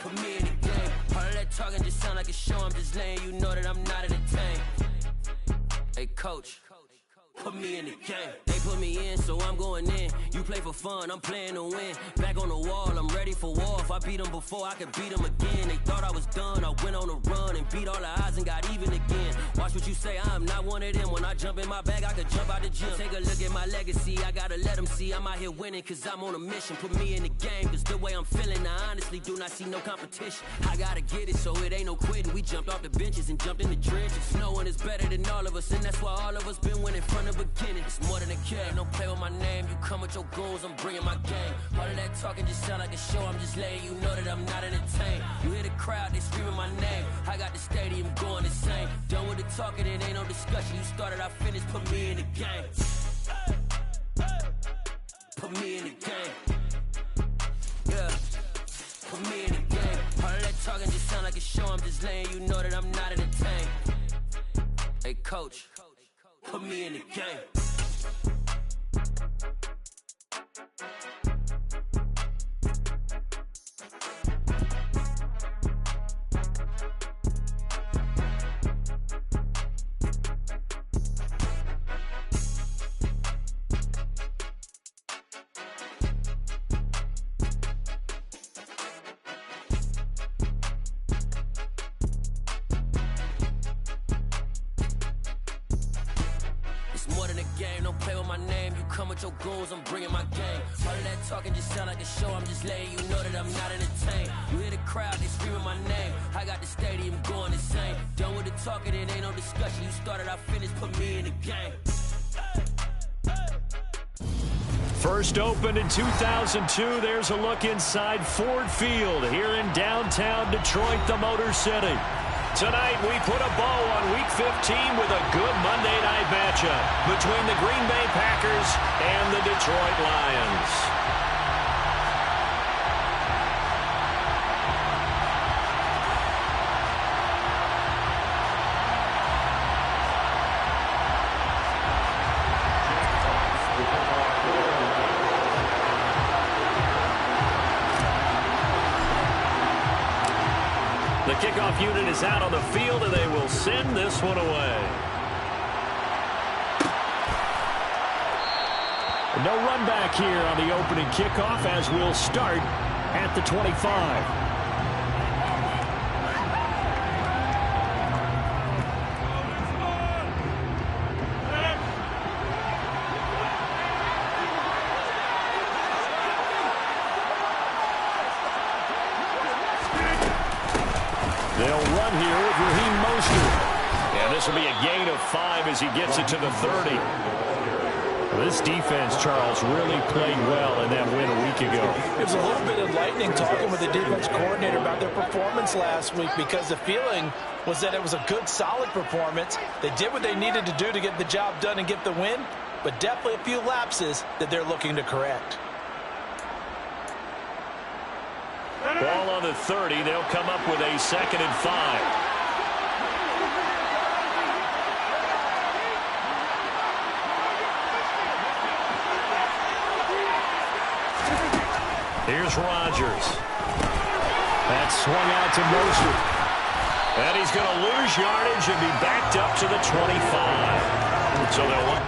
Put me in the game. All of that talking just sound like a show. I'm just letting you know that I'm not entertained. Hey, coach. Put me in the game. They put me in, so I'm going in. You play for fun, I'm playing to win. Back on the wall, I'm ready for war. If I beat them before, I could beat them again. They thought I was done, I went on a run and beat all the odds and got even again. Watch what you say, I'm not one of them. When I jump in my bag, I could jump out the gym. Take a look at my legacy, I gotta let them see I'm out here winning, cause I'm on a mission. Put me in the game, cause the way I'm feeling, I honestly do not see no competition. I gotta get it, so it ain't no quitting. We jumped off the benches and jumped in the trenches. No one is better than all of us, and that's why all of us been winning from the beginning. It's more than a game, don't play with my name. You come with your goons, I'm bringing my game. All of that talking just sound like a show. I'm just letting you know that I'm not entertained. You hear the crowd, they screaming my name. I got the stadium going insane. Done with the talking, it ain't no discussion. You started, I finished, put me in the game. Put me in the game. Yeah, put me in the game. All of that talking just sound like a show. I'm just letting you know that I'm not entertained. Hey, coach, put me in the game. Your goons, I'm bringing my game. All of that talking just sound like a show. I'm just letting you know that I'm not entertained. You hear the crowd, they screaming my name. I got the stadium going insane. Done with the talking, it ain't no discussion. You started, I finished, put me in the game. First opened in 2002. There's a look inside Ford Field here in downtown Detroit, the Motor City. Tonight, we put a bow on Week 15 with a good Monday night matchup between the Green Bay Packers and the Detroit Lions. The kickoff unit is out on the field, and they will send this one away. No run back here on the opening kickoff as we'll start at the 25. This will be a gain of 5 as he gets it to the 30. Well, this defense, Charles, really played well in that win a week ago. It was a little bit enlightening talking with the defense coordinator about their performance last week, because the feeling was that it was a good, solid performance. They did what they needed to do to get the job done and get the win, but definitely a few lapses that they're looking to correct. Ball on the 30. They'll come up with a 2nd and 5. Here's Rodgers. That's swung out to Mostert. And he's going to lose yardage and be backed up to the 25. So they'll want...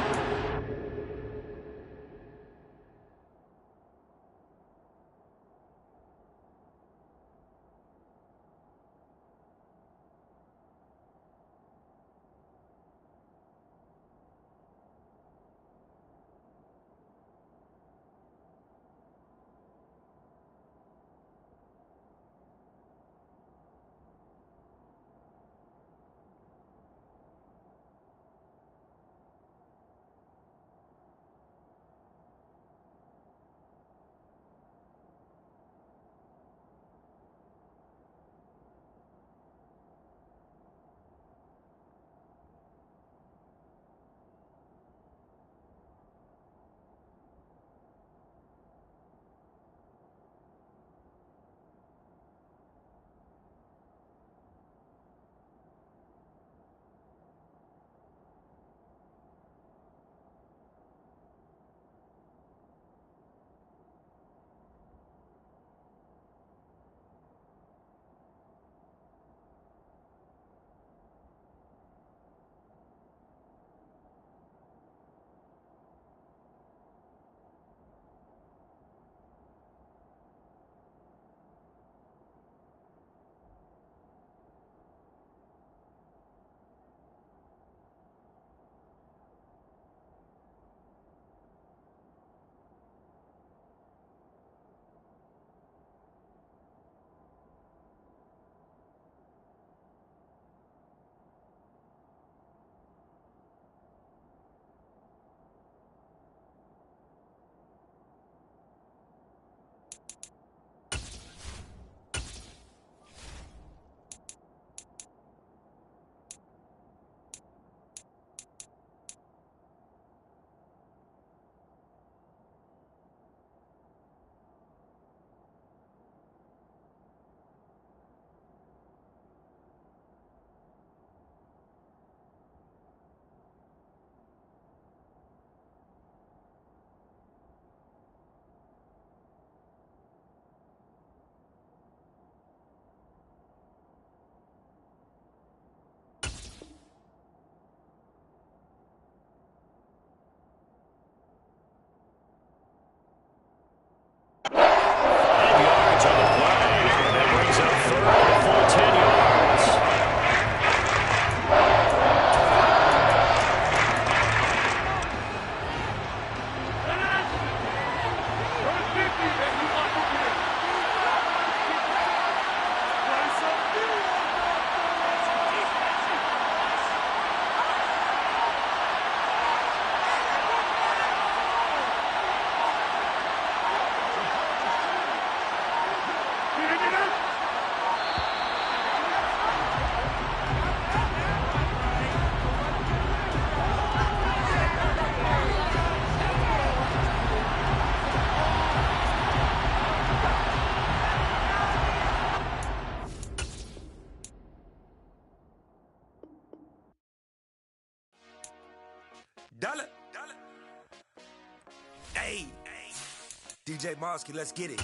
DJ Mosky, let's get it.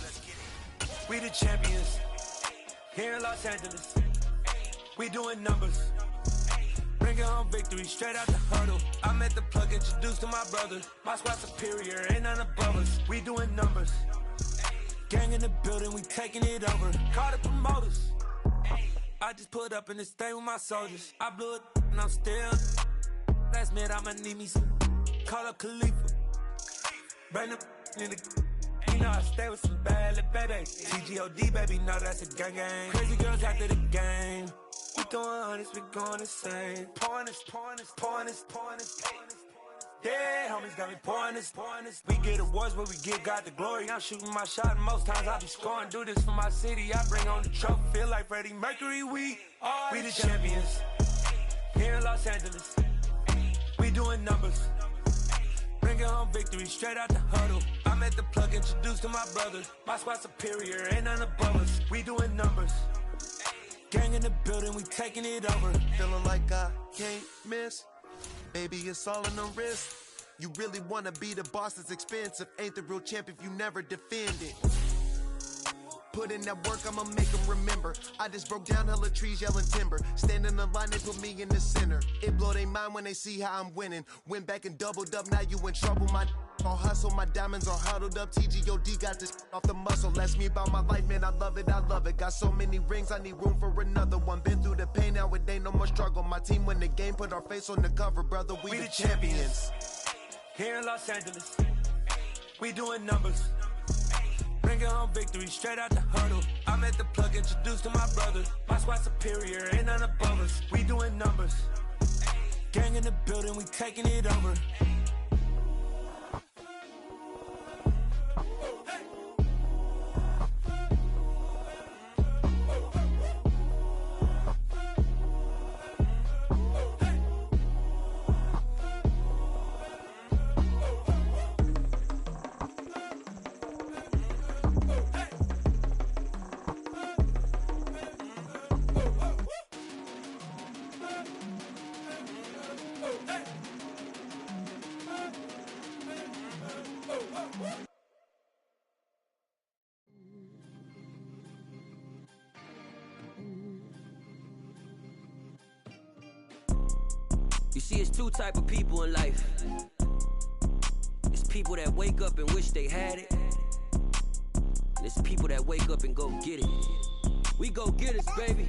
We the champions here in Los Angeles. We doing numbers. Bringing home victory straight out the huddle. I met the plug, introduced to my brother. My squad superior, ain't none above us. We doing numbers. Gang in the building, we taking it over. Call the promoters. I just put up in this thing with my soldiers. I blew it and I'm still. Last minute I'ma need me some. Call up Khalifa. Bring them in the. You know I stay with some bad little baby. TGOD baby, know that's a gang gang. Crazy girls after the game. We throwing hundreds, we going insane. Pouring this. Yeah, homies got me pouring this. We get awards, but we give God the glory. I'm shooting my shot, and most times I be scoring. Do this for my city, I bring on the trophy. Feel like Freddie Mercury, we the champions here in Los Angeles. We doing numbers. Bringing home victory straight out the huddle. I met the plug, introduced to my brother. My squad superior, ain't none above us. We doing numbers. Gang in the building, we taking it over. Feeling like I can't miss. Baby, it's all in the wrist. You really wanna be the boss, it's expensive. Ain't the real champ if you never defend it. Put in that work, I'ma make them remember. I just broke down hella trees, yelling timber. Stand in the line, they put me in the center. It blow their mind when they see how I'm winning. Went back and doubled up, now you in trouble. My all hustle, my diamonds are huddled up. TGOD got this off the muscle. Ask me about my life, man, I love it. Got so many rings, I need room for another one. Been through the pain, now it ain't no more struggle. My team win the game, put our face on the cover, brother. We the champions. Here in Los Angeles, we doing numbers. Bringing home victory straight out the huddle. I met the plug, introduced to my brother. My squad superior, ain't none above us. We doing numbers. Gang in the building, we taking it over. You see, it's two type of people in life. It's people that wake up and wish they had it. And it's people that wake up and go get it. We go get it, baby.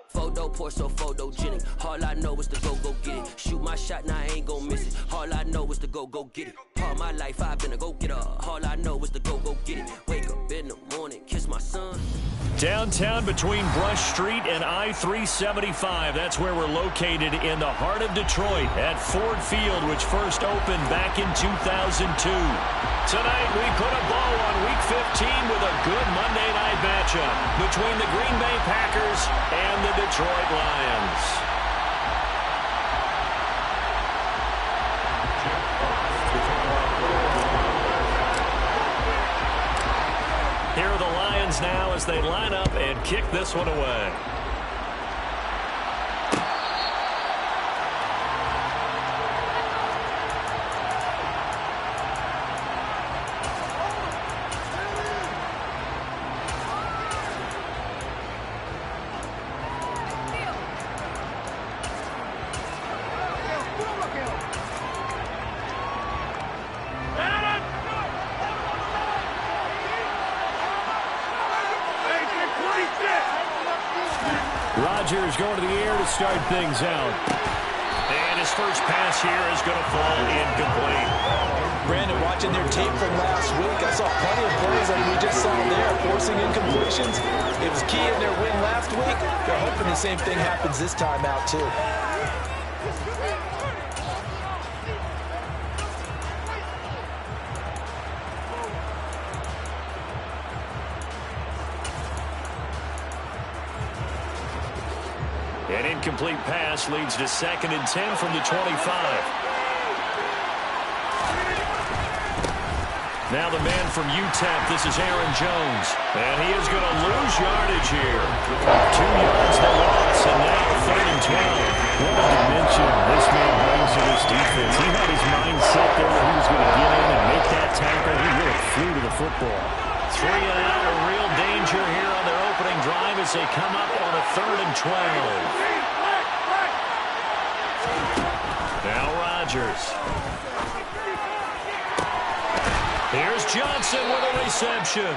Photo poor, so photogenic. All I know is to go get it. Shoot my shot, now I ain't gon' miss it. All I know is to go get it. All my life I've been a go-getter. All I know is to go get it. Wake up in the morning, kiss my son. Downtown between Brush Street and I-375. That's where we're located in the heart of Detroit at Ford Field, which first opened back in 2002. Tonight, we put a bow on Week 15 with a good Monday night matchup between the Green Bay Packers and the Detroit Lions. Here are the Lions now as they line up and kick this one away. Rodgers going to the air to start things out. And his first pass here is going to fall incomplete. Brandon, watching their tape from last week, I saw plenty of plays like we just saw there, forcing incompletions. It was key in their win last week. They're hoping the same thing happens this time out, too. An incomplete pass leads to 2nd and 10 from the 25. Now the man from UTEP, this is Aaron Jones. And he is going to lose yardage here. 2 yards the loss, and now 3rd and 12. What a dimension this man brings to this defense. He had his mind set there that he was going to get in and make that tackle. He really flew to the football. 3 and out, a real danger here on their opening drive as they come up on a 3rd and 12. Now Rodgers. Here's Johnson with a reception.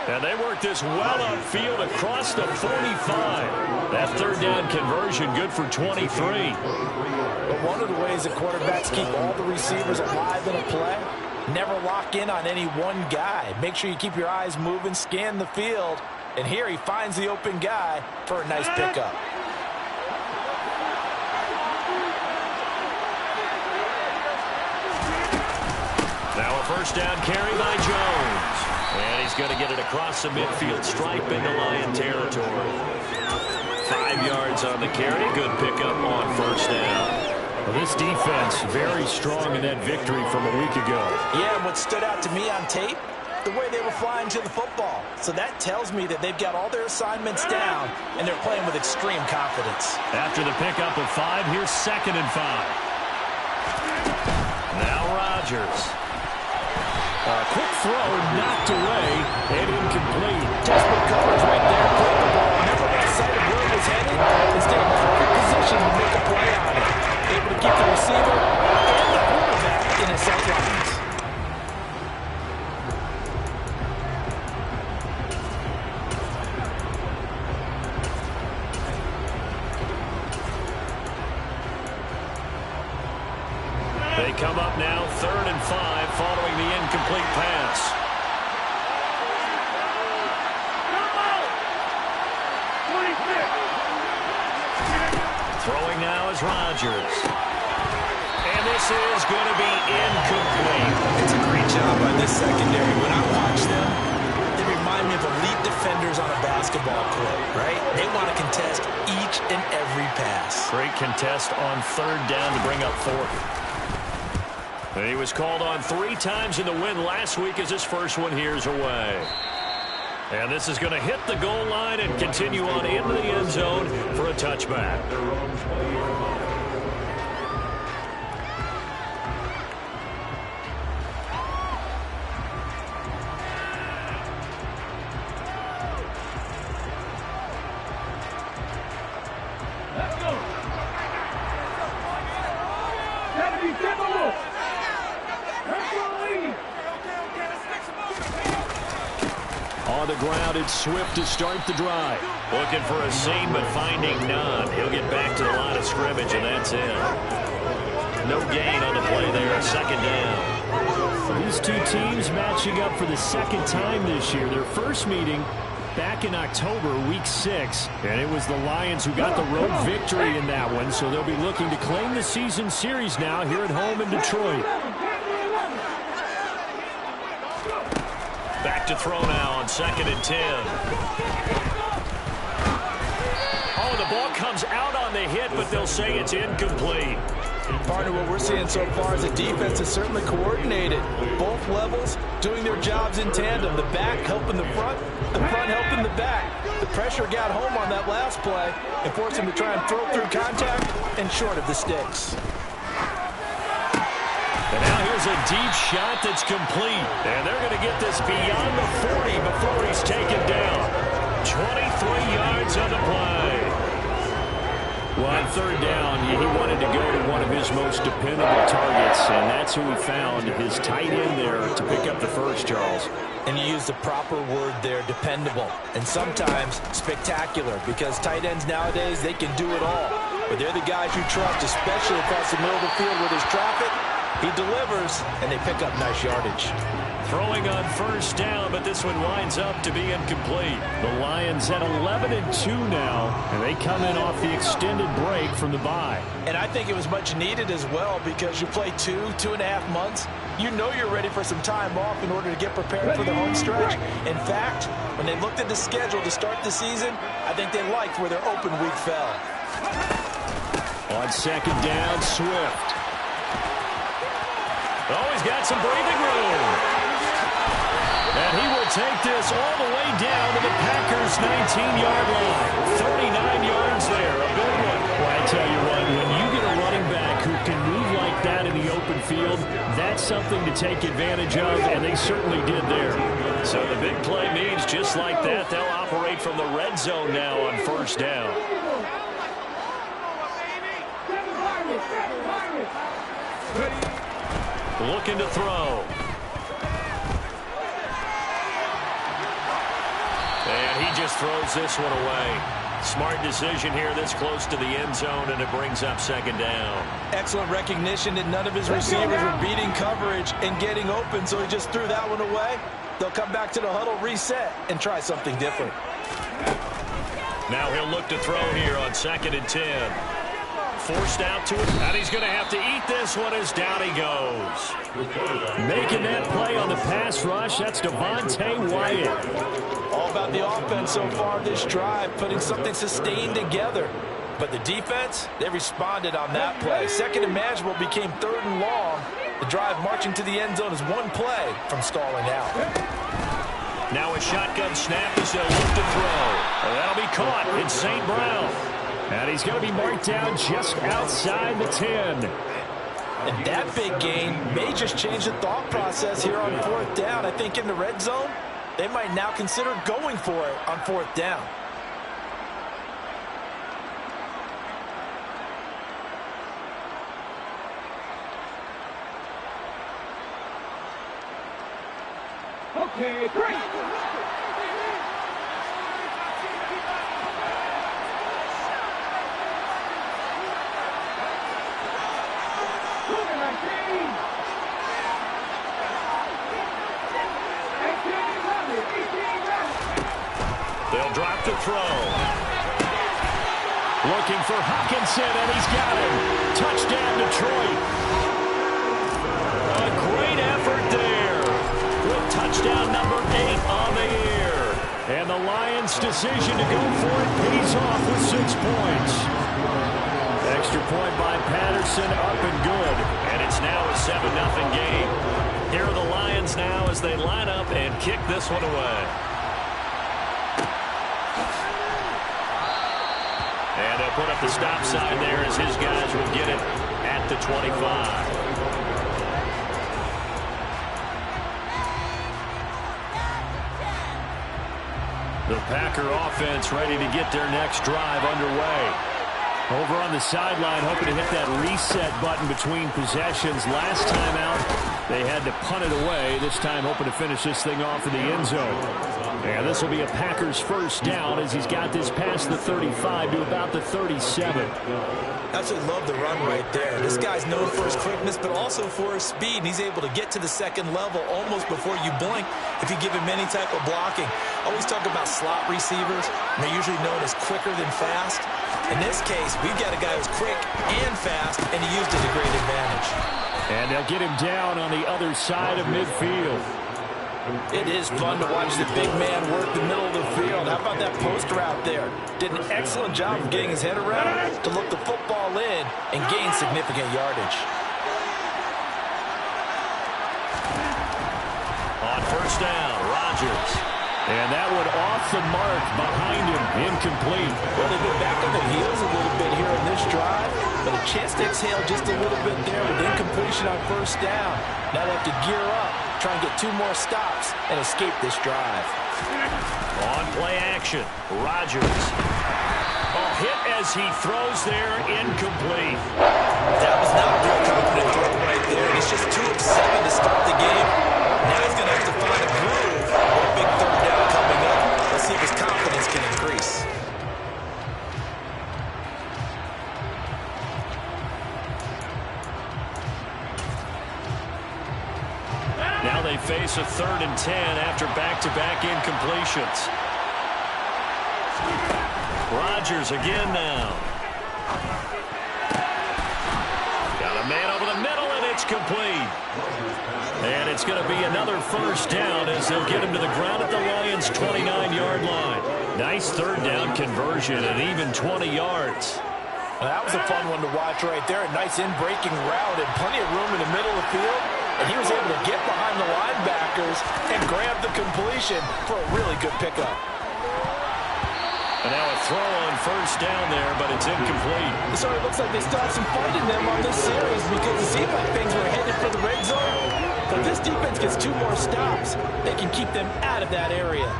And they work this well upfield across the 45. That 3rd down conversion good for 23. But one of the ways that quarterbacks keep all the receivers alive in a play, never lock in on any one guy. Make sure you keep your eyes moving, scan the field. And here he finds the open guy for a nice pickup. Now a 1st down carry by Jones. And he's going to get it across the midfield stripe into Lion territory. 5 yards on the carry. Good pickup on 1st down. Well, this defense very strong in that victory from a week ago. Yeah, and what stood out to me on tape, the way they were flying to the football. So that tells me that they've got all their assignments down, and they're playing with extreme confidence. After the pickup of 5, here's 2nd and 5. Now Rodgers. A quick throw knocked away and incomplete. Desperate coverage right there. Played the ball, never lost sight of where it was headed, and stayed in perfect position to make a play on it. Able to keep the receiver and the quarterback in his sight lines. They come up now 3rd and 5 following the incomplete pass. Throwing now is Rodgers. And this is going to be incomplete. It's a great job by this secondary. When I watch them, they remind me of elite defenders on a basketball court, right? They want to contest each and every pass. Great contest on 3rd down to bring up 4th. And he was called on 3 times in the win last week as his first one here's away. And this is going to hit the goal line and continue on into the end zone for a touchback. On the ground, it's Swift to start the drive. Looking for a seam, but finding none. He'll get back to the line of scrimmage, and that's it. No gain on the play there. 2nd down. These two teams matching up for the 2nd time this year. Their first meeting back in October, week 6. And it was the Lions who got the road victory in that one. So they'll be looking to claim the season series now here at home in Detroit. Back to throw now on 2nd and 10. Oh, the ball comes out on the hit, but they'll say it's incomplete. Part of what we're seeing so far is the defense is certainly coordinated. Both levels doing their jobs in tandem. The back helping the front helping the back. The pressure got home on that last play and forced him to try and throw through contact and short of the sticks. And now here's a deep shot that's complete. And they're going to get this beyond the 40 before he's taken down. 23 yards on the play. Well, on 3rd down, he wanted to go to one of his most dependable targets, and that's who he found, his tight end there to pick up the first, Charles. And you use the proper word there, dependable, and sometimes spectacular, because tight ends nowadays, they can do it all. But they're the guys you trust, especially across the middle of the field where there's traffic. He delivers, and they pick up nice yardage. Throwing on 1st down, but this one winds up to be incomplete. The Lions at 11-2 now, and they come in off the extended break from the bye. And I think it was much needed as well, because you play 2.5 months. You know you're ready for some time off in order to get prepared for the home stretch. In fact, when they looked at the schedule to start the season, I think they liked where their open week fell. On 2nd down, Swift. Oh, he's got some breathing room. And he will take this all the way down to the Packers' 19-yard line. 39 yards there, a big one. Well, I tell you what, when you get a running back who can move like that in the open field, that's something to take advantage of, and they certainly did there. So the big play means just like that, they'll operate from the red zone now on first down. Looking to throw. And he just throws this one away. Smart decision here this close to the end zone, and it brings up second down. Excellent recognition that none of his receivers were beating coverage and getting open, so he just threw that one away. They'll come back to the huddle, reset, and try something different. Now he'll look to throw here on 2nd and 10. Forced out to it, and he's going to have to eat this one as down he goes. Making that play on the pass rush, that's Devontae Wyatt. All about the offense so far this drive, putting something sustained together. But the defense, they responded on that play. Second and manageable became 3rd and long. The drive marching to the end zone is one play from stalling out. Now a shotgun snap as they'll look to throw. And that'll be caught. It's St. Brown. And he's going to be marked down just outside the 10. And that big gain may just change the thought process here on 4th down. I think in the red zone, they might now consider going for it on 4th down. Okay, 3. They'll drop the throw. Looking for Hawkinson, and he's got him. Touchdown, Detroit. A great effort there with touchdown number 8 on the year. And the Lions' decision to go for it pays off with 6 points. Extra point by Patterson, up and good. And it's now a 7-0 game. Here are the Lions now as they line up and kick this one away. And they'll put up the stop sign there as his guys would get it at the 25. The Packer offense ready to get their next drive underway. Over on the sideline, hoping to hit that reset button between possessions. Last time out, they had to punt it away. This time, hoping to finish this thing off in the end zone. And this will be a Packers first down as he's got this past the 35 to about the 37. Absolutely love the run right there. This guy's known for his quickness, but also for his speed. And he's able to get to the second level almost before you blink if you give him any type of blocking. Always talk about slot receivers. They're usually known as quicker than fast. In this case, we've got a guy who's quick and fast, and he used it to great advantage. And they'll get him down on the other side of midfield. It is fun to watch the big man work the middle of the field. How about that post route there? Did an excellent job of getting his head around to look the football in and gain significant yardage. On first down, Rodgers. And that one off the mark behind him, incomplete. Well, they've been back on the heels a little bit here in this drive, but a chance to exhale just a little bit there with incompletion on first down. Now they have to gear up, try and get 2 more stops and escape this drive. On play action, Rodgers. A hit as he throws there, incomplete. That was not a real confident throw right there. He's just 2 of 7 to start the game. Now he's going to have to find a groove. A big 3rd down coming up. Let's see if his confidence can increase. Now they face a 3rd and 10 after back-to-back incompletions. Rodgers again now. Got a man over the middle, and it's complete. And it's going to be another first down as they'll get him to the ground at the Lions' 29-yard line. Nice 3rd down conversion and even 20 yards. Well, that was a fun one to watch right there. A nice in-breaking route and plenty of room in the middle of the field. and he was able to get behind the linebackers and grab the completion for a really good pickup. And now a throw on first down there, but it's incomplete. So it looks like they still have some fight in them on this series because it seemed like things were headed for the red zone. But if this defense gets 2 more stops, they can keep them out of that area.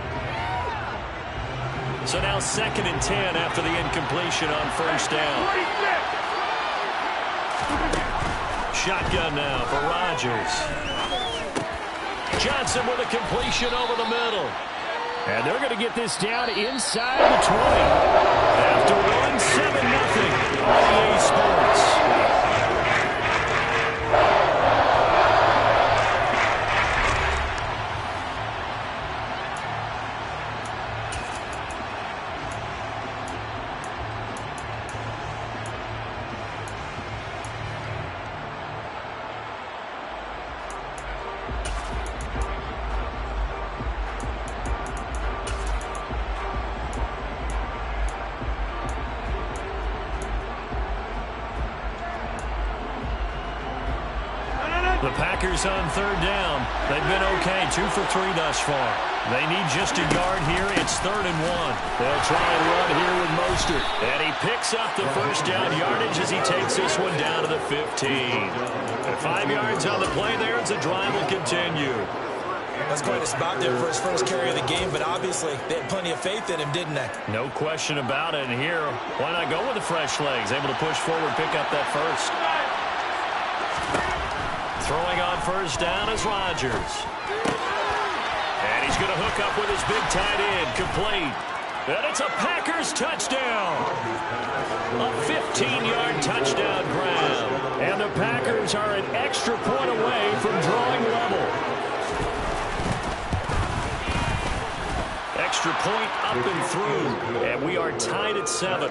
So now 2nd and 10 after the incompletion on first down. Shotgun now for Rodgers. Johnson with a completion over the middle. And they're going to get this down inside the 20. After winning 7-0 on EA Sports. The Packers on 3rd down. They've been okay, 2 for 3 thus far. They need just a yard here. It's 3rd and 1. They'll try and run here with Mostert. And he picks up the first down yardage as he takes this one down to the 15. At 5 yards on the play there, as the drive will continue. That's quite a spot there for his first carry of the game, but obviously they had plenty of faith in him, didn't they? No question about it. And here, why not go with the fresh legs? Able to push forward, pick up that first. Throwing on first down is Rodgers. And he's going to hook up with his big tight end, complete. And it's a Packers touchdown. A 15-yard touchdown grab. And the Packers are an extra point away from drawing level. Extra point up and through. And we are tied at 7.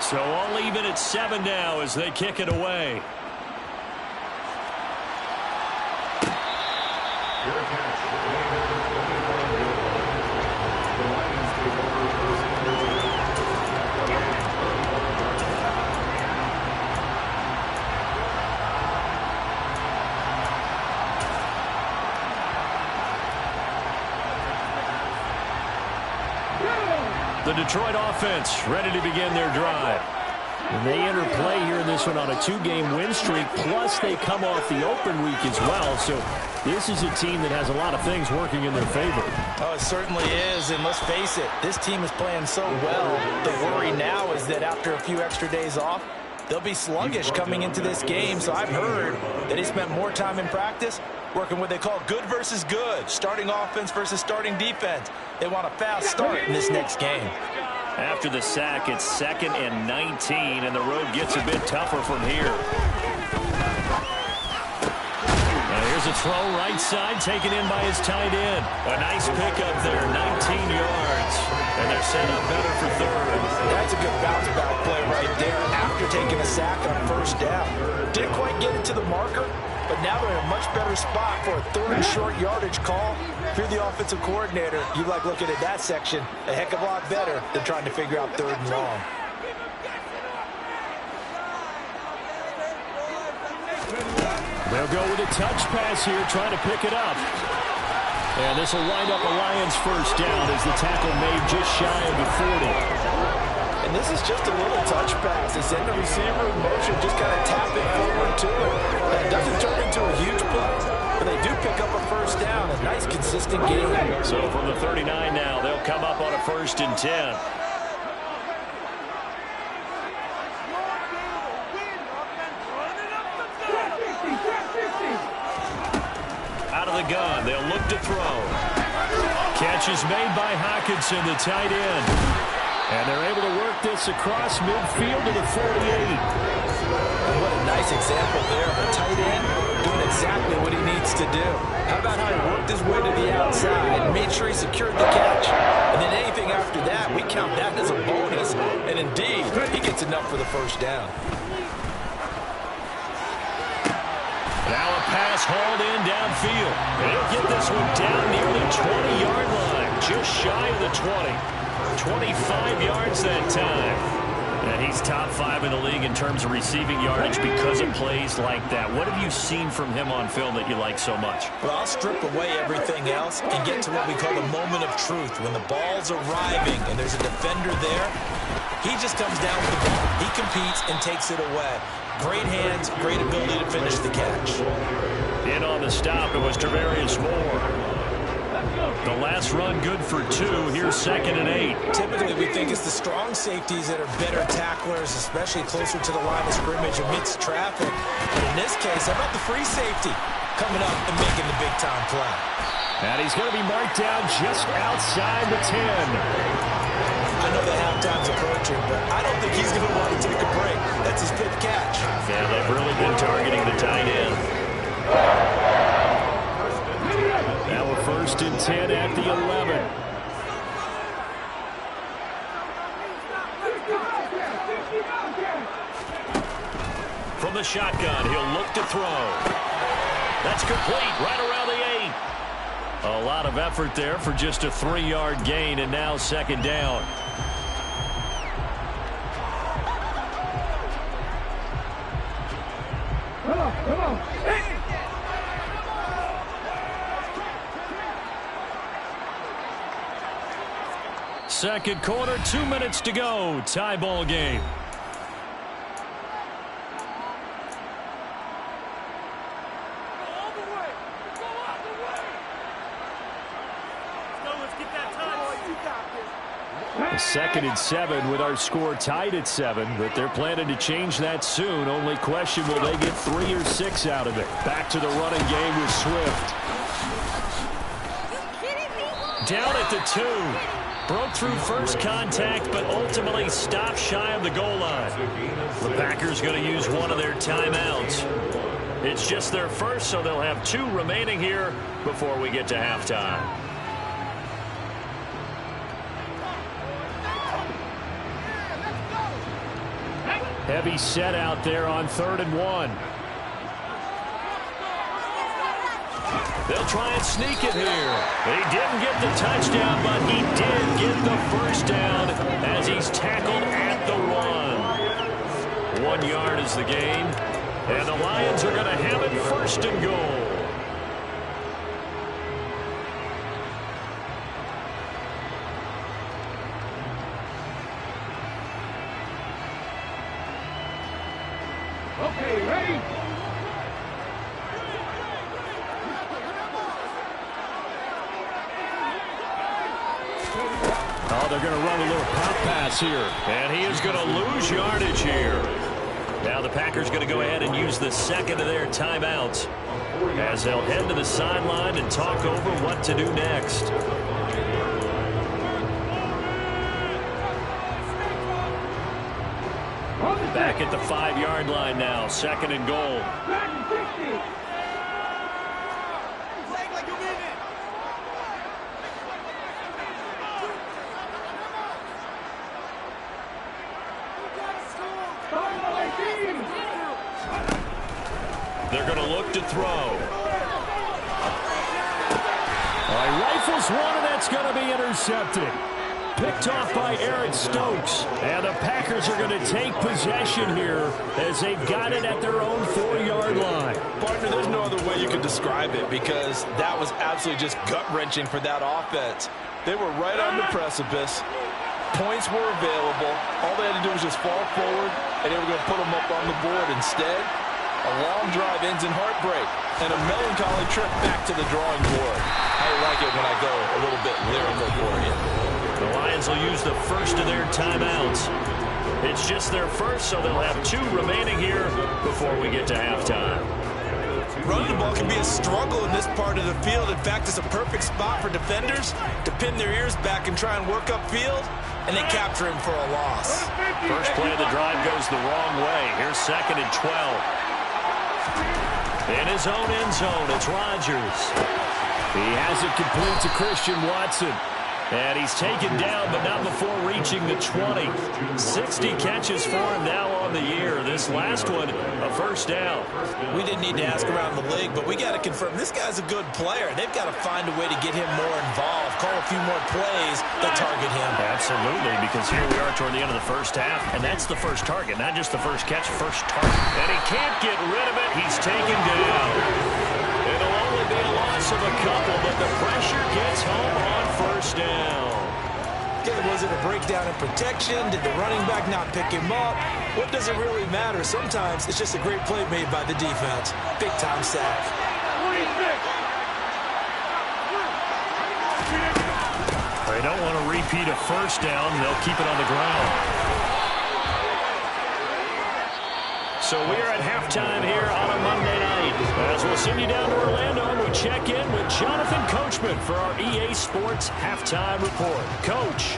So all even at 7 now as they kick it away. The Detroit offense ready to begin their drive. And they enter play here in this one on a 2-game win streak, plus they come off the open week as well. So this is a team that has a lot of things working in their favor. Oh, it certainly is, and let's face it, this team is playing so well. The worry now is that after a few extra days off, they'll be sluggish coming into this game. So I've heard that he spent more time in practice working what they call good versus good, starting offense versus starting defense. They want a fast start in this next game. After the sack, it's 2nd and 19, and the road gets a bit tougher from here. Now here's a throw right side, taken in by his tight end. A nice pickup there, 19 yards. And they're set up better for 3rd. That's a good bounce back play right there after taking a sack on first down. Didn't quite get it to the marker, but now they're in a much better spot for a 3rd and short yardage call. If you're the offensive coordinator, you like looking at that section a heck of a lot better than trying to figure out 3rd and long. They'll go with a touch pass here, trying to pick it up. And this will wind up a Lions first down as the tackle made just shy of the 40. And this is just a little touch pass. They send the receiver in motion, just kind of tap it forward to it. That doesn't turn into a huge play, but they do pick up a first down. A nice, consistent game. So from the 39 now, they'll come up on a 1st and 10. Out of the gun, they'll look to throw. Catch is made by Hockenson, the tight end. And they're able to work this across midfield to the 48. What a nice example there of a tight end doing exactly what he needs to do. How about how he worked his way to the outside, made sure he secured the catch, and then anything after that, we count that as a bonus. And indeed, he gets enough for the first down. Now a pass hauled in downfield. He'll get this one down near the 20-yard line, just shy of the 20. 25 yards that time. And he's top 5 in the league in terms of receiving yardage because of plays like that. What have you seen from him on film that you like so much? Well, I'll strip away everything else and get to what we call the moment of truth. When the ball's arriving and there's a defender there, he just comes down with the ball. He competes and takes it away. Great hands, great ability to finish the catch. In on the stop, it was Travarius Moore. The last run good for 2. Here's 2nd and 8. Typically, we think it's the strong safeties that are better tacklers, especially closer to the line of scrimmage amidst traffic. But in this case, how about the free safety coming up and making the big-time play? And he's going to be marked down just outside the 10. I know the halftime's approaching, but I don't think he's going to want to take a break. That's his 5th catch. Yeah, they've really been targeting the tight end. Now we're 1st and 10 at the 11. From the shotgun, he'll look to throw. That's complete, right around the 8. A lot of effort there for just a 3-yard gain, and now 2nd down. Come on. Hey. Second quarter, 2 minutes to go. Tie ball game. A 2nd and 7 with our score tied at 7, but they're planning to change that soon. Only question, will they get 3 or 6 out of it? Back to the running game with Swift. Down at the 2. Broke through first contact, but ultimately stopped shy of the goal line. The Packers going to use one of their timeouts. It's just their first, so they'll have 2 remaining here before we get to halftime. Heavy set out there on 3rd and 1. They'll try and sneak it here. He didn't get the touchdown, but he did get the first down as he's tackled at the 1. 1 yard is the gain, and the Lions are going to have it 1st and goal. Okay, ready? Oh, they're going to run a little pop pass here. And he is going to lose yardage here. Now the Packers going to go ahead and use the 2nd of their timeouts as they'll head to the sideline and talk over what to do next. Back at the 5-yard line now, 2nd and goal. They're going to look to throw. He rifles one, and that's going to be intercepted. Picked off by Aaron Stokes. And the Packers are going to take possession here as they've got it at their own 4-yard line. Partner, there's no other way you can describe it because that was absolutely just gut-wrenching for that offense. They were right on the precipice. Points were available. All they had to do was just fall forward, and they were going to put them up on the board. Instead, a long drive ends in heartbreak and a melancholy trip back to the drawing board. I like it when I go a little bit lyrical for you. The Lions will use the 1st of their timeouts. It's just their first, so they'll have 2 remaining here before we get to halftime. Running the ball can be a struggle in this part of the field. In fact, it's a perfect spot for defenders to pin their ears back and try and work upfield, and they capture him for a loss. First play of the drive goes the wrong way. Here's 2nd and 12. In his own end zone, it's Rodgers. He has it complete to Christian Watson. And he's taken down, but not before reaching the 20. 60 catches for him now on the year. This last one, a first down. We didn't need to ask around the league, but we got to confirm this guy's a good player. They've got to find a way to get him more involved, call a few more plays that target him. Absolutely, because here we are toward the end of the first half, and that's the first target, not just the first catch, first target. And he can't get rid of it. He's taken down. It'll only be a loss of a couple, but the pressure gets home on first down. Okay, was it a breakdown in protection? Did the running back not pick him up? What does it really matter? Sometimes it's just a great play made by the defense. Big-time sack. They don't want to repeat a first down. They'll keep it on the ground. So we are at halftime here on a Monday night. As we'll send you down to Orlando, and we check in with Jonathan Coachman for our EA Sports Halftime Report. Coach.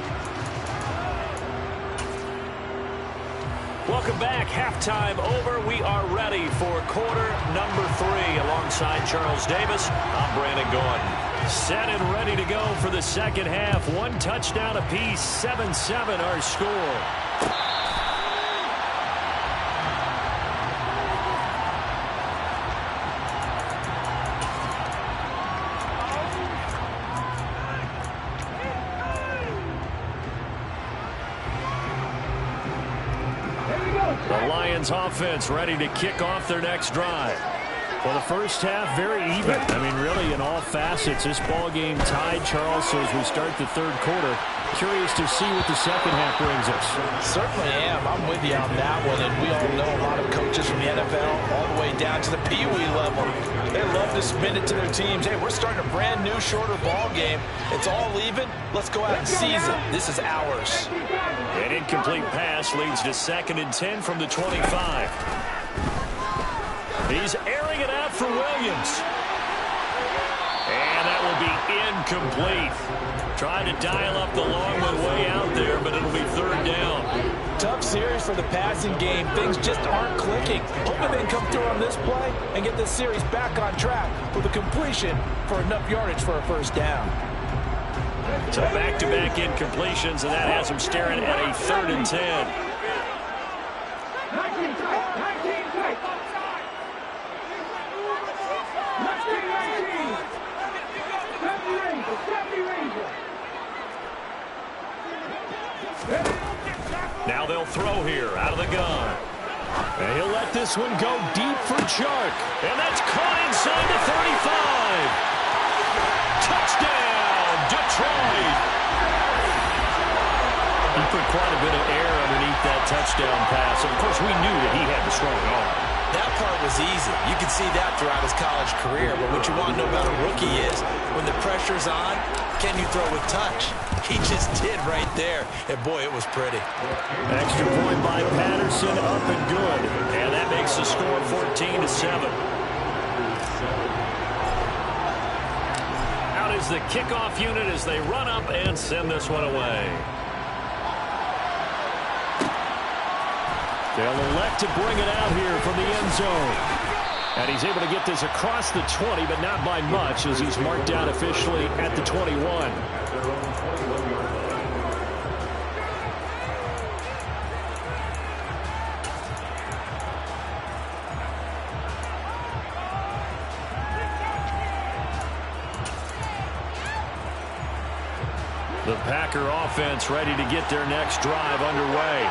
Welcome back. Halftime over. We are ready for quarter number 3. Alongside Charles Davis, I'm Brandon Gordon. Set and ready to go for the second half. 1 touchdown apiece. 7-7 our score. The Lions offense ready to kick off their next drive. Well, the first half, very even. I mean, really, in all facets, this ball game tied, Charles. So as we start the third quarter, curious to see what the second half brings us. Certainly am. I'm with you on that one. And we all know a lot of coaches from the NFL all the way down to the Pee Wee level. They love to spin it to their teams. Hey, we're starting a brand new, shorter ball game. It's all even. Let's go out and seize it. This is ours. An incomplete pass leads to 2nd and 10 from the 25. He's airing it out for Williams. And that will be incomplete. Trying to dial up the long one way out there, but it'll be 3rd down. Tough series for the passing game. Things just aren't clicking. Hoping they can come through on this play and get this series back on track with a completion for enough yardage for a first down. So back-to-back incompletions, and that has him staring at a 3rd and 10. Now they'll throw here out of the gun. And he'll let this one go deep for Chark. And that's caught inside the 35. Touchdown, Detroit. He put quite a bit of air underneath that touchdown pass. And, of course, we knew that he had the strong arm. That part was easy. You can see that throughout his college career. But what you want to know about a rookie is when the pressure's on, can you throw with touch? He just did right there. And, boy, it was pretty. Extra point by Patterson, up and good. And that makes the score 14-7. Out is the kickoff unit as they run up and send this one away. They'll elect to bring it out here from the end zone. And he's able to get this across the 20, but not by much, as he's marked down officially at the 21. The Packer offense ready to get their next drive underway.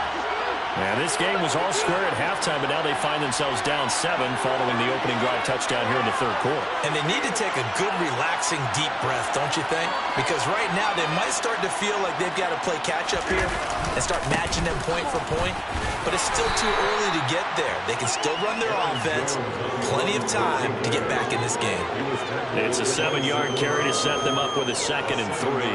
And this game was all square at halftime, but now they find themselves down 7 following the opening drive touchdown here in the third quarter. And they need to take a good, relaxing, deep breath, don't you think? Because right now they might start to feel like they've got to play catch-up here and start matching them point for point. But it's still too early to get there. They can still run their offense. Plenty of time to get back in this game. It's a 7-yard carry to set them up with a 2nd and 3.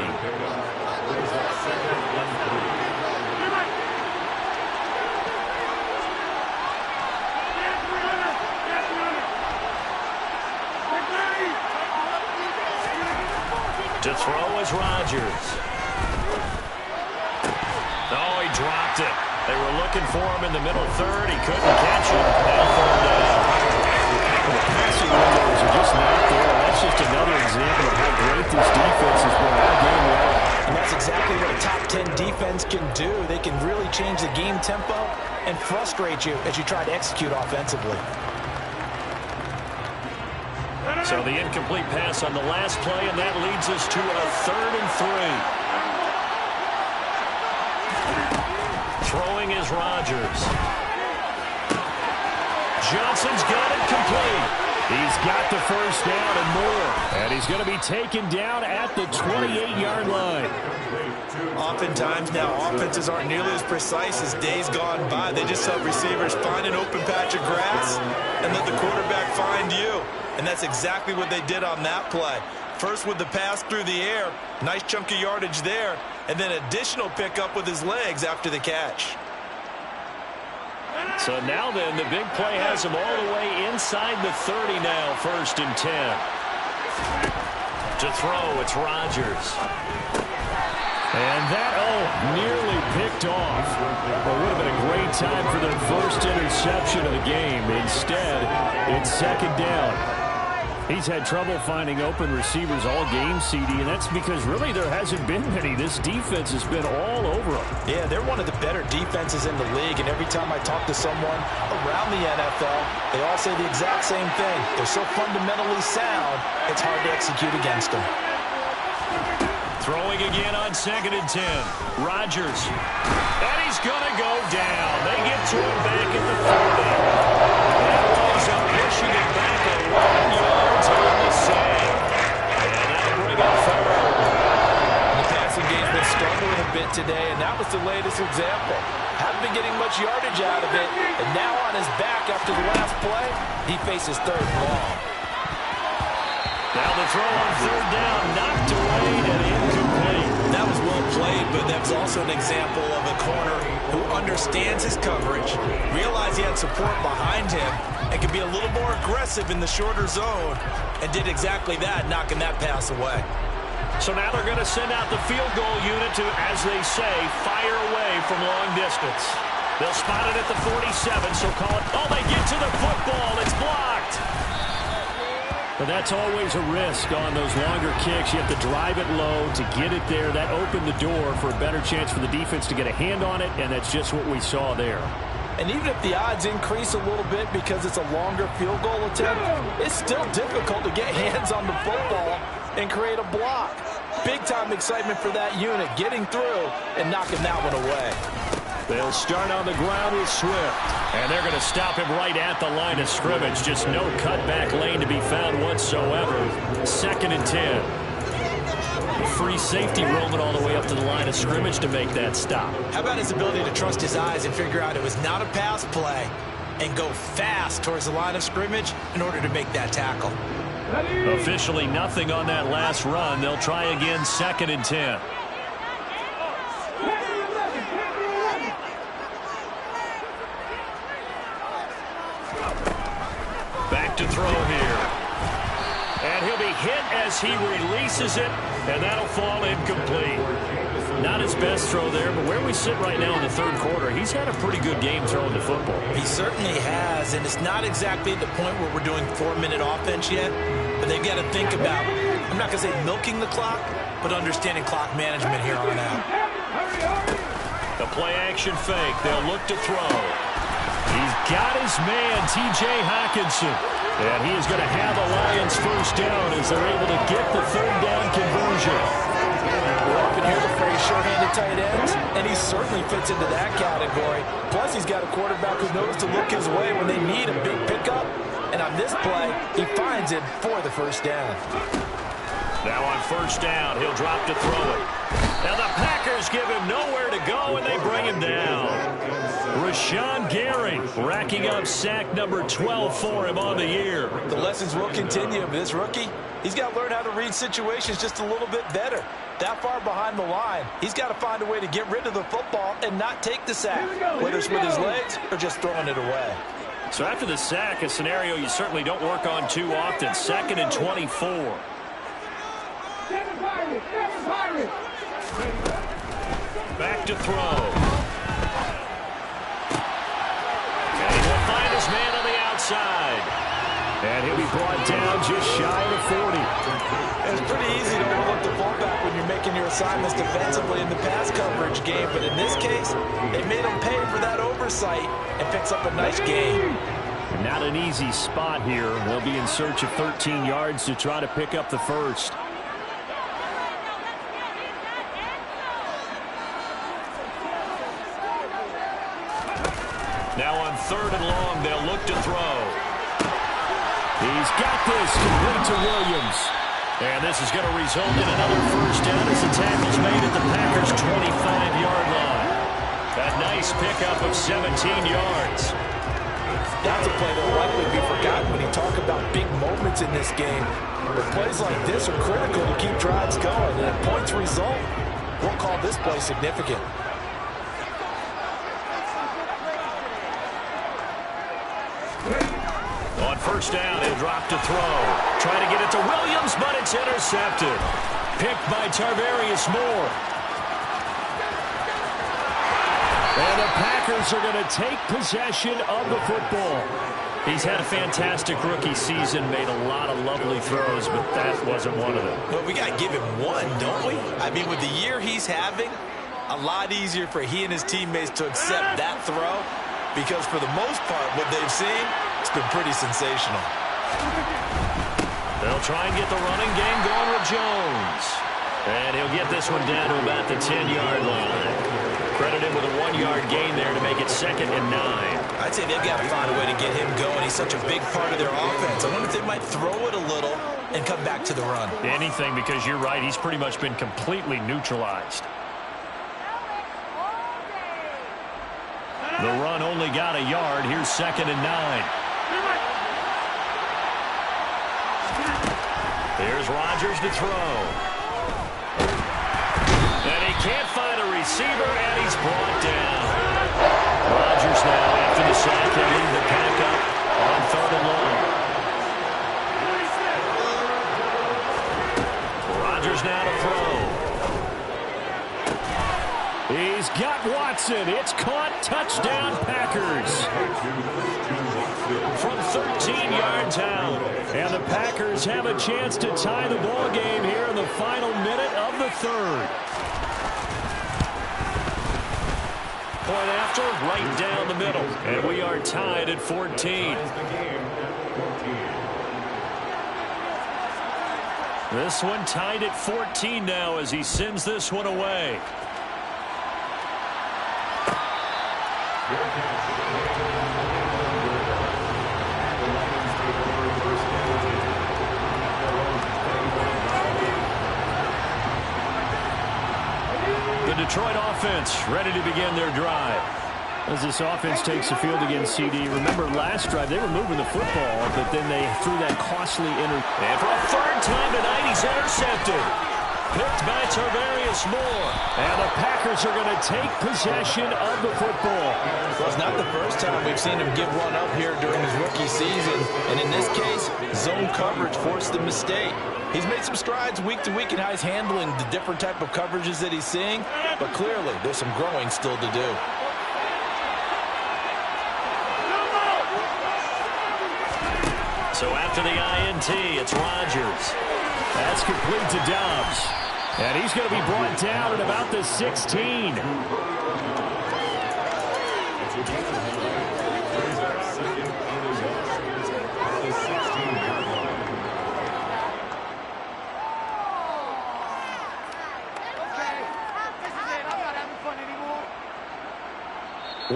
To throw is Rodgers. Oh, he dropped it. They were looking for him in the middle third. He couldn't catch it. Now 3rd down. The passing windows are just not there. That's just another example of how great this defense has been all game long. And that's runs can do. They can really change the game tempo and frustrate you as you try to execute offensively. So the incomplete pass on the last play, and that leads us to a 3rd and 3. Throwing is Rodgers. Johnson's got it complete. He's got the first down and more. And he's going to be taken down at the 28-yard line. Oftentimes now, offenses aren't nearly as precise as days gone by. They just have receivers find an open patch of grass and let the quarterback find you. And that's exactly what they did on that play. First with the pass through the air, nice chunk of yardage there, and then additional pickup with his legs after the catch. So now then, the big play has him all the way inside the 30 now, 1st and 10. To throw, it's Rodgers. And that, nearly picked off. Well, it would have been a great time for their first interception of the game. Instead, it's 2nd down. He's had trouble finding open receivers all game, CD, and that's because really there hasn't been many. This defense has been all over them. Yeah, they're one of the better defenses in the league, and every time I talk to someone around the NFL, they all say the exact same thing. They're so fundamentally sound, it's hard to execute against them. Throwing again on 2nd and 10. Rodgers. And he's going to go down. They get to him back at the 40. That winds up pushing it back 11 yards on the save. And that'll bring up 3rd. The passing game's been struggling a bit today, and that was the latest example. Haven't been getting much yardage out of it, and now on his back after the last play, he faces 3rd and long. Now the throw on 3rd down, knocked away and incomplete. That was well played, but that was also an example of a corner who understands his coverage, realized he had support behind him, and could be a little more aggressive in the shorter zone, and did exactly that, knocking that pass away. So now they're going to send out the field goal unit to, as they say, fire away from long distance. They'll spot it at the 47, so call it. Oh, they get to the football. It's blocked. But that's always a risk on those longer kicks. You have to drive it low to get it there. That opened the door for a better chance for the defense to get a hand on it, and that's just what we saw there. And even if the odds increase a little bit because it's a longer field goal attempt, it's still difficult to get hands on the football and create a block. Big-time excitement for that unit, getting through and knocking that one away. They'll start on the ground with Swift. And they're going to stop him right at the line of scrimmage. Just no cutback lane to be found whatsoever. 2nd and 10. Free safety roaming all the way up to the line of scrimmage to make that stop. How about his ability to trust his eyes and figure out it was not a pass play and go fast towards the line of scrimmage in order to make that tackle. Officially nothing on that last run. They'll try again 2nd and 10. Back to throw here. And he'll be hit as he releases it, and that'll fall incomplete. Not his best throw there, but where we sit right now in the 3rd quarter, he's had a pretty good game throwing the football. He certainly has, and it's not exactly at the point where we're doing 4-minute offense yet, but they've got to think about, I'm not going to say milking the clock, but understanding clock management here on out. The play action fake. They'll look to throw. He's got his man, T.J. Hockenson. And he is going to have a Lions first down as they're able to get the 3rd down conversion. We often hear the phrase short-handed tight ends, and he certainly fits into that category. Plus, he's got a quarterback who knows to look his way when they need a big pickup. And on this play, he finds it for the first down. Now on 1st down, he'll drop to throw it. Now the Packers give him nowhere to go, and they bring him down. Rashawn Gary racking up sack number 12 for him on the year. The lessons will continue. This rookie, he's got to learn how to read situations just a little bit better. That far behind the line, he's got to find a way to get rid of the football and not take the sack, whether it's with his legs or just throwing it away. So after the sack, a scenario you certainly don't work on too often. 2nd and 24. Back to throw. And he will find his man on the outside. And he'll be brought down just shy of 40. It's pretty easy to overlook the fullback when you're making your your assignments defensively in the pass coverage game, but in this case, they made him pay for that oversight and picks up a nice gain. Not an easy spot here. They'll be in search of 13 yards to try to pick up the first. Now on 3rd and long, they'll look to throw. He's got this, complete to Williams. And this is going to result in another first down as the tackle's made at the Packers' 25-yard line. A nice pickup of 17 yards. That's a play that will likely be forgotten when you talk about big moments in this game. But plays like this are critical to keep drives going. And if points result, we'll call this play significant. On first down, he'll drop to throw. Trying to get it to Williams, but it's intercepted. Picked by Tarvarius Moore. And the Packers are going to take possession of the football. He's had a fantastic rookie season, made a lot of lovely throws, but that wasn't one of them. Well, we got to give him one, don't we? I mean, with the year he's having, a lot easier for he and his teammates to accept that throw, because for the most part, what they've seen, it's been pretty sensational. They'll try and get the running game going with Jones. And he'll get this one down to about the 10-yard line. Credited with a 1-yard gain there to make it 2nd and 9. I'd say they've got to find a way to get him going. He's such a big part of their offense. I wonder if they might throw it a little and come back to the run. Anything, because you're right. He's pretty much been completely neutralized. The run only got a yard. Here's 2nd and 9. Here's Rodgers to throw. And he can't find a receiver, and he's brought down. Rodgers now, after the sack, they lead the pack up on 3rd and long. Rodgers now to throw. He's got Watson. It's caught. Touchdown, Packers. From 13 yards out. And the Packers have a chance to tie the ball game here in the final minute of the 3rd. Point after, right down the middle. And we are tied at 14. This one tied at 14 now as he sends this one away. Detroit offense ready to begin their drive. As this offense takes the field against CD. Remember last drive, they were moving the football, but then they threw that costly And for a 3rd time tonight, he's intercepted. Picked by Tarvarius Moore. And the Packers are going to take possession of the football. Well, it's not the first time we've seen him give one up here during his rookie season. And in this case, zone coverage forced the mistake. He's made some strides week to week in how he's handling the different type of coverages that he's seeing, but clearly there's some growing still to do. So after the INT, it's Rodgers. That's complete to Dobbs. And he's going to be brought down at about the 16.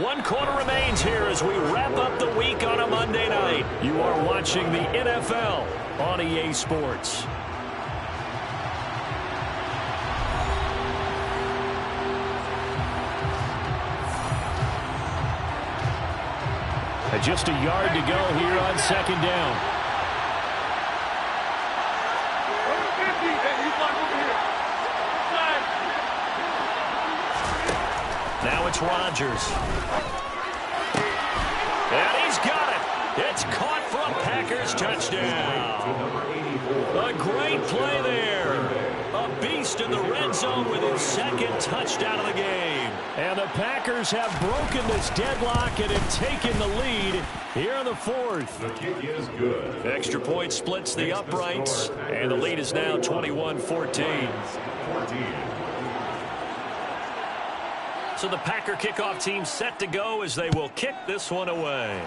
One quarter remains here as we wrap up the week on a Monday night. You are watching the NFL on EA Sports. Just a yard to go here on 2nd down. Now it's Rodgers. And he's got it. It's caught from Packers touchdown. A great play there. A beast first in the red zone with his second touchdown of the game. And the Packers have broken this deadlock and have taken the lead here in the fourth. The kick is good. Extra point splits the uprights, and the lead is now 21-14. So the Packer kickoff team set to go as they will kick this one away.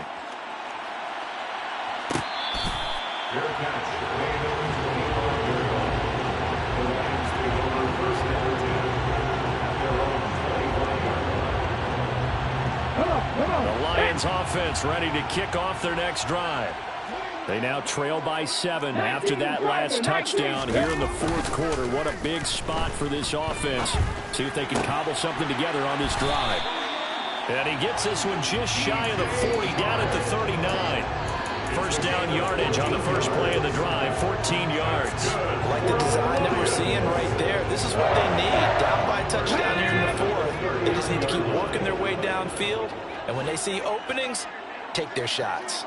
The Lions offense ready to kick off their next drive. They now trail by 7 after that last touchdown here in the fourth quarter. What a big spot for this offense. See if they can cobble something together on this drive. And he gets this one just shy of the 40, down at the 39. First down yardage on the first play of the drive, 14 yards. I like the design that we're seeing right there. This is what they need. Down by a touchdown here in the fourth. They just need to keep working their way downfield. And when they see openings, take their shots.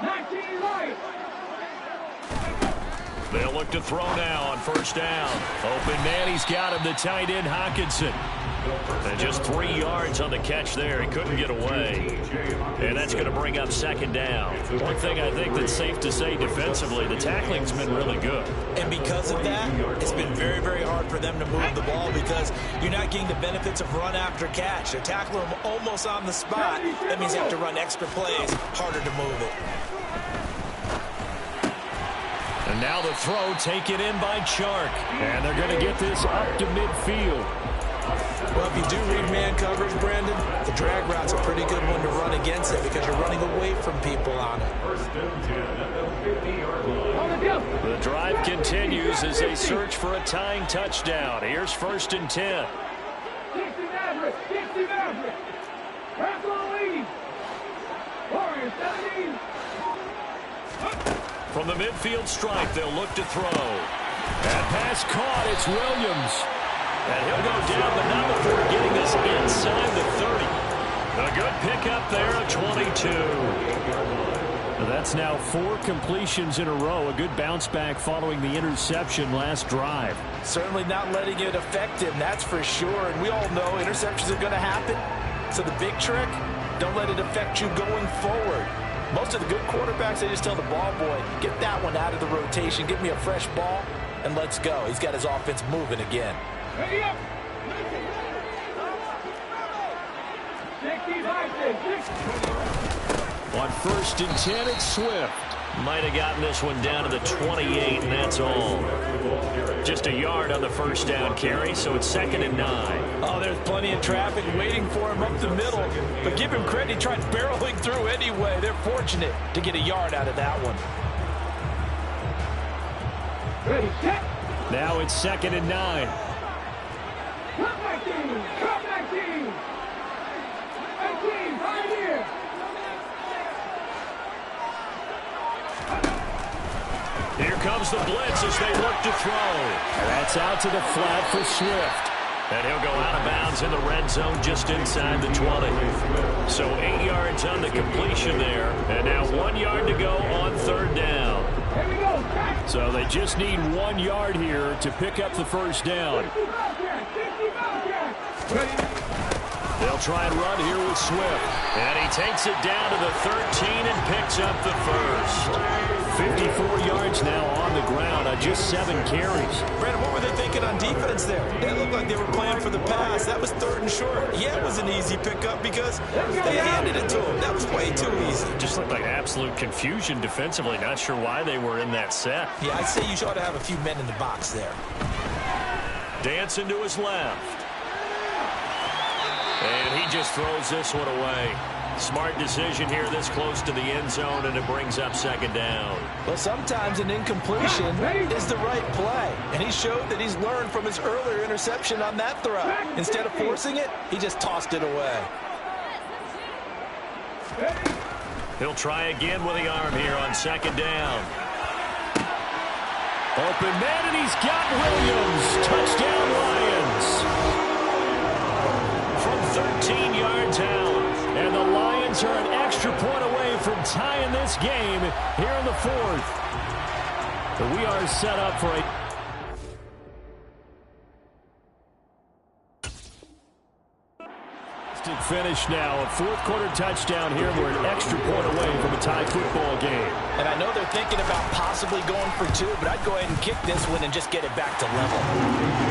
They'll look to throw now on first down. Open man, he's got him, the tight end Hockenson. And just 3 yards on the catch there. He couldn't get away. And that's going to bring up second down. One thing I think that's safe to say defensively, the tackling's been really good. And because of that, it's been very, very hard for them to move the ball because you're not getting the benefits of run after catch. They're tackling them almost on the spot. That means you have to run extra plays, harder to move it. And now the throw taken in by Chark. And they're going to get this up to midfield. Well, if you do read man coverage, Brandon, the drag route's a pretty good one to run against it because you're running away from people on it. The drive continues as they search for a tying touchdown. Here's 1st and 10. From the midfield stripe, they'll look to throw. That pass caught. It's Williams. And he'll go down, but not before getting this inside the 30. A good pickup there of 22. That's now 4 completions in a row. A good bounce back following the interception last drive. Certainly not letting it affect him, that's for sure. And we all know interceptions are going to happen. So the big trick, don't let it affect you going forward. Most of the good quarterbacks, they just tell the ball boy, get that one out of the rotation, give me a fresh ball, and let's go. He's got his offense moving again. On 1st and 10, it's Swift. Might have gotten this one down to the 28, and that's all. Just a yard on the first down carry, so it's 2nd and 9. Oh, there's plenty of traffic waiting for him up the middle. But give him credit, he tried barreling through anyway. They're fortunate to get a yard out of that one. Now it's 2nd and 9. Here comes the blitz as they look to throw. And that's out to the flat for Swift. And he'll go out of bounds in the red zone just inside the 20. So 8 yards on the completion there. And now 1 yard to go on 3rd down. So they just need 1 yard here to pick up the first down. They'll try and run here with Swift. And he takes it down to the 13 and picks up the first. 54 yards now on the ground on just 7 carries. Brandon, what were they thinking on defense there? That looked like they were playing for the pass. That was 3rd and short. Yeah, it was an easy pickup because they handed it to him. That was way too easy. Just looked like absolute confusion defensively. Not sure why they were in that set. Yeah, I'd say you ought to have a few men in the box there. Dancing to his left. And he just throws this one away. Smart decision here this close to the end zone, and it brings up 2nd down. Well, sometimes an incompletion is the right play. And he showed that he's learned from his earlier interception on that throw. Instead of forcing it, he just tossed it away. He'll try again with the arm here on 2nd down. Open man, and he's got Williams. Touchdown, Lions. From 13 yards out. And the Lions are an extra point away from tying this game here in the fourth. But we are set up for a Finish now. A fourth-quarter touchdown here. We're an extra point away from a tie football game. And I know they're thinking about possibly going for two, but I'd go ahead and kick this one and just get it back to level.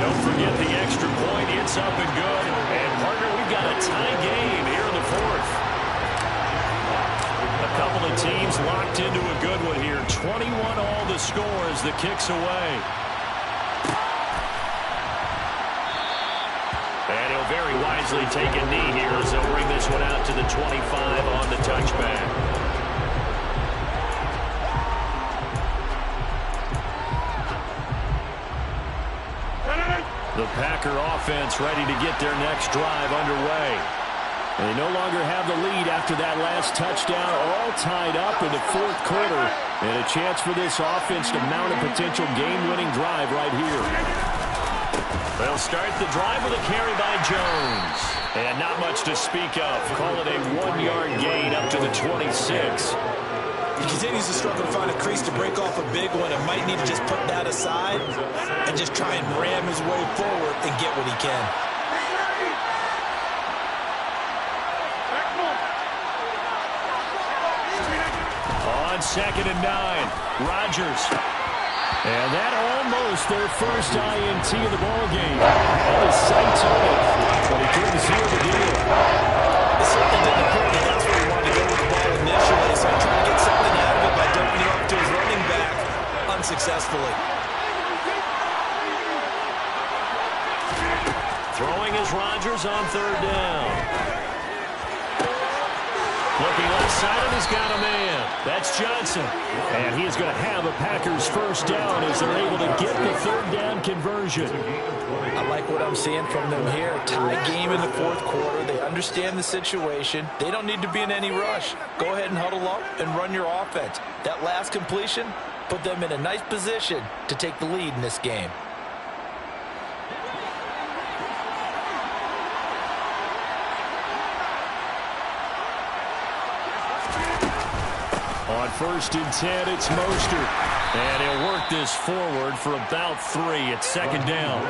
Don't forget the extra point. It's up and good. And, partner, we've got a tie game here in the fourth. A couple of teams locked into a good one here. 21 all the score as the kick's away. And he'll very wisely take a knee here as they'll bring this one out to the 25 on the touchback. The Packer offense ready to get their next drive underway. They no longer have the lead after that last touchdown, all tied up in the fourth quarter. And a chance for this offense to mount a potential game-winning drive right here. They'll start the drive with a carry by Jones. And not much to speak of. Call it a 1-yard gain up to the 26. He continues to struggle to find a crease to break off a big one and might need to just put that aside and just try and ram his way forward and get what he can. On 2nd and 9, Rodgers. And that almost their first INT of the ball game. All his sights on it, but he couldn't seal the deal. It certainly didn't appear that that's where he wanted to go with the ball initially, so he tried to get something out of it by dumping it off to his running back unsuccessfully. Throwing is Rodgers on 3rd down. Looking left side, and he's got a man. That's Johnson. And he is going to have a Packers first down as they're able to get the 3rd down conversion. I like what I'm seeing from them here. Tie game in the fourth quarter. They understand the situation. They don't need to be in any rush. Go ahead and huddle up and run your offense. That last completion put them in a nice position to take the lead in this game. On 1st and 10, it's Mostert. And he'll work this forward for about 3 at 2nd down.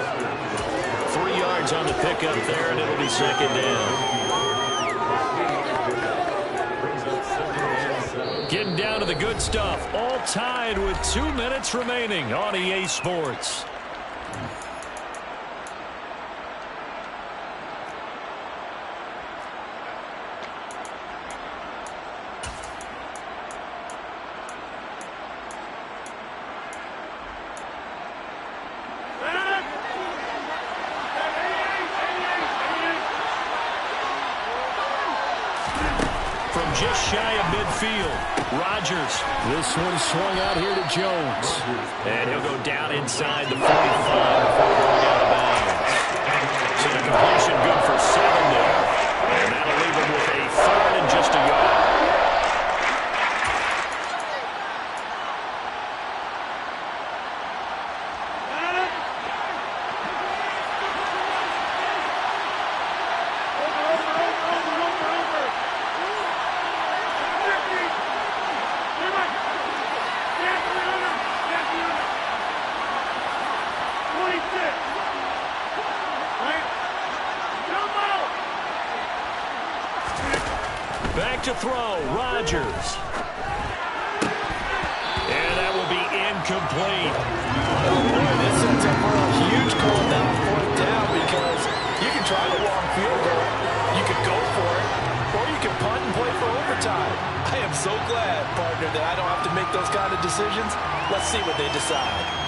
3 yards on the pickup there, and it'll be 2nd down. Getting down to the good stuff. All tied with 2 minutes remaining on EA Sports. Just shy of midfield. Rodgers. This one swung out here to Jones. And he'll go down inside the 45 before going out of bounds. So the completion good for 7 there. And that'll leave him with a 3rd and just a yard. Back to throw, Rodgers. And that will be incomplete. Boy, this sets up for a huge call down 4th down because you can try the long field goal, you could go for it, or you can punt and play for overtime. I am so glad, partner, that I don't have to make those kind of decisions. Let's see what they decide.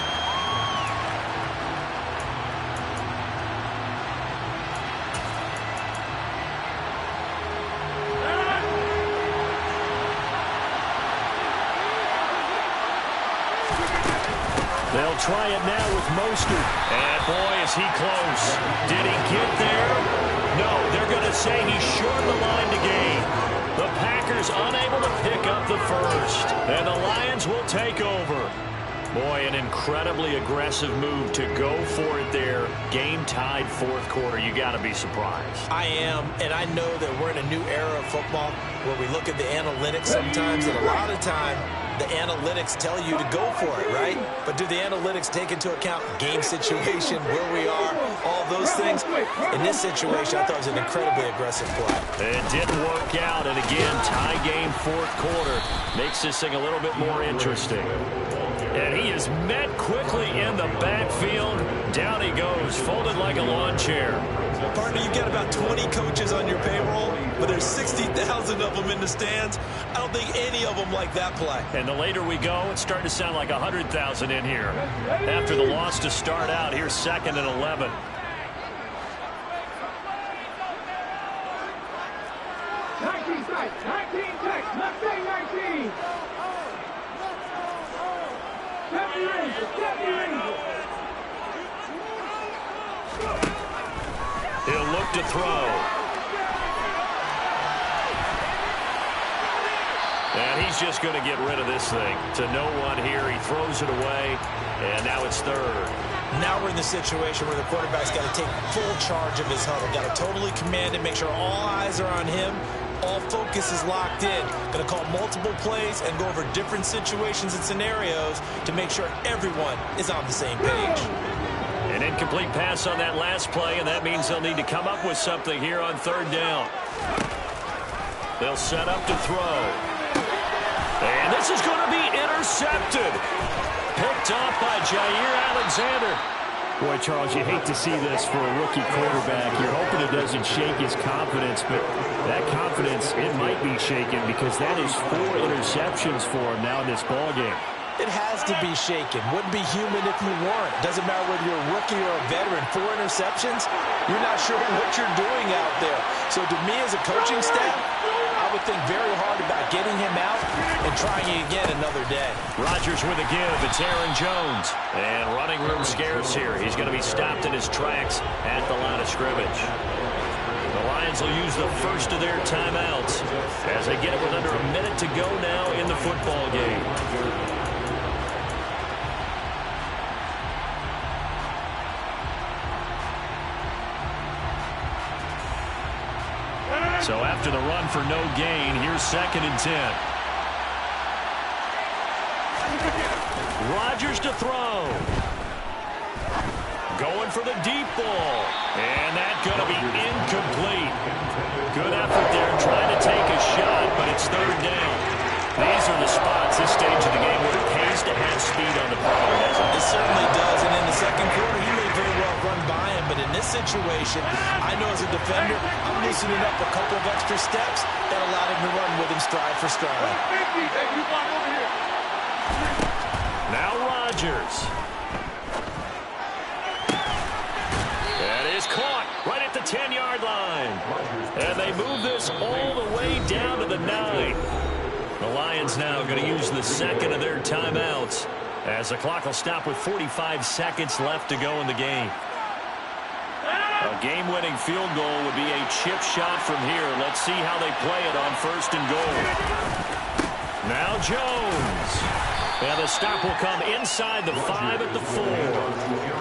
They'll try it now with Mostert. And boy, is he close. Did he get there? No, they're going to say he's short the line to gain. The Packers unable to pick up the first. And the Lions will take over. Boy, an incredibly aggressive move to go for it there. Game tied 4th quarter. You got to be surprised. I am, and I know that we're in a new era of football where we look at the analytics sometimes, and a lot of time the analytics tell you to go for it, right? But do the analytics take into account game situation, where we are, all those things? In this situation, I thought it was an incredibly aggressive play. It didn't work out, and again, tie game fourth quarter makes this thing a little bit more interesting. And he is met quickly in the backfield. Down he goes, folded like a lawn chair. Partner, you've got about 20 coaches on your payroll, but there's 60,000 of them in the stands. I don't think any of them like that play. And the later we go, it's starting to sound like 100,000 in here. After the loss to start out, here's 2nd and 11. He'll look to throw. And he's just going to get rid of this thing. To no one here. He throws it away, and now it's 3rd. Now we're in the situation where the quarterback's got to take full charge of his huddle. Got to totally command it, make sure all eyes are on him. All focus is locked in. Going to call multiple plays and go over different situations and scenarios to make sure everyone is on the same page. An incomplete pass on that last play, and that means they'll need to come up with something here on 3rd down. They'll set up to throw. And this is going to be intercepted. Picked off by Jair Alexander. Boy, Charles, you hate to see this for a rookie quarterback. You're hoping it doesn't shake his confidence, but that confidence, it might be shaken because that is 4 interceptions for him now in this ballgame. It has to be shaken. Wouldn't be human if you weren't. Doesn't matter whether you're a rookie or a veteran. 4 interceptions, you're not sure what you're doing out there. So to me as a coaching staff, I would think very hard about getting him out and trying again another day. Rodgers with a give. It's Aaron Jones. And running room scarce here. He's going to be stopped in his tracks at the line of scrimmage. The Lions will use the first of their timeouts as they get it with under a minute to go now in the football game. So after the run for no gain, here's 2nd and 10. Rodgers to throw. Going for the deep ball. And that's going to be incomplete. Good effort there trying to take a shot, but it's 3rd down. These are the spots, this stage of the game, where it pays to have speed on the perimeter. It certainly does, and in the second quarter, he may very well run by him, but in this situation, I know as a defender, I'm loosening up a couple of extra steps that allowed him to run with him stride for stride. Now Rodgers. That is caught right at the 10-yard line. And they move this all the way down to the 9. The Lions now going to use the 2nd of their timeouts as the clock will stop with 45 seconds left to go in the game. A game-winning field goal would be a chip shot from here. Let's see how they play it on 1st and goal. Now Jones. And the stop will come inside the 5 at the 4.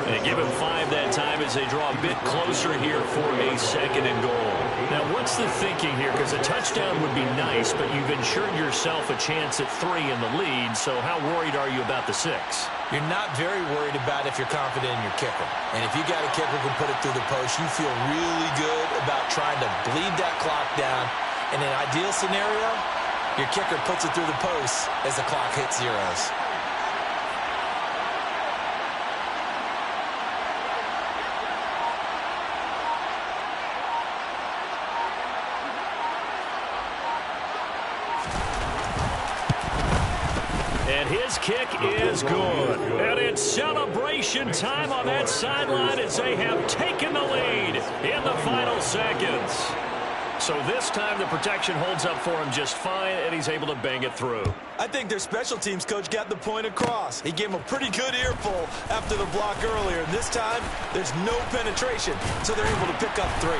And give him 5 that time as they draw a bit closer here for a 2nd and goal. Now, what's the thinking here? Because a touchdown would be nice, but you've ensured yourself a chance at 3 in the lead, so how worried are you about the 6? You're not very worried about if you're confident in your kicker. And if you got a kicker who can put it through the post, you feel really good about trying to bleed that clock down. In an ideal scenario, your kicker puts it through the post as the clock hits zeros. And his kick is good. And it's celebration time on that sideline as they have taken the lead in the final seconds. So this time the protection holds up for him just fine, and he's able to bang it through. I think their special teams coach got the point across. He gave him a pretty good earful after the block earlier. And this time, there's no penetration, so they're able to pick up 3.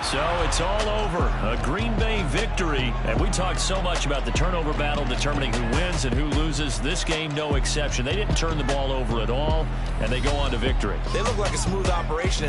So it's all over. A Green Bay victory. And we talked so much about the turnover battle determining who wins and who loses. This game, no exception. They didn't turn the ball over at all, and they go on to victory. They look like a smooth operation.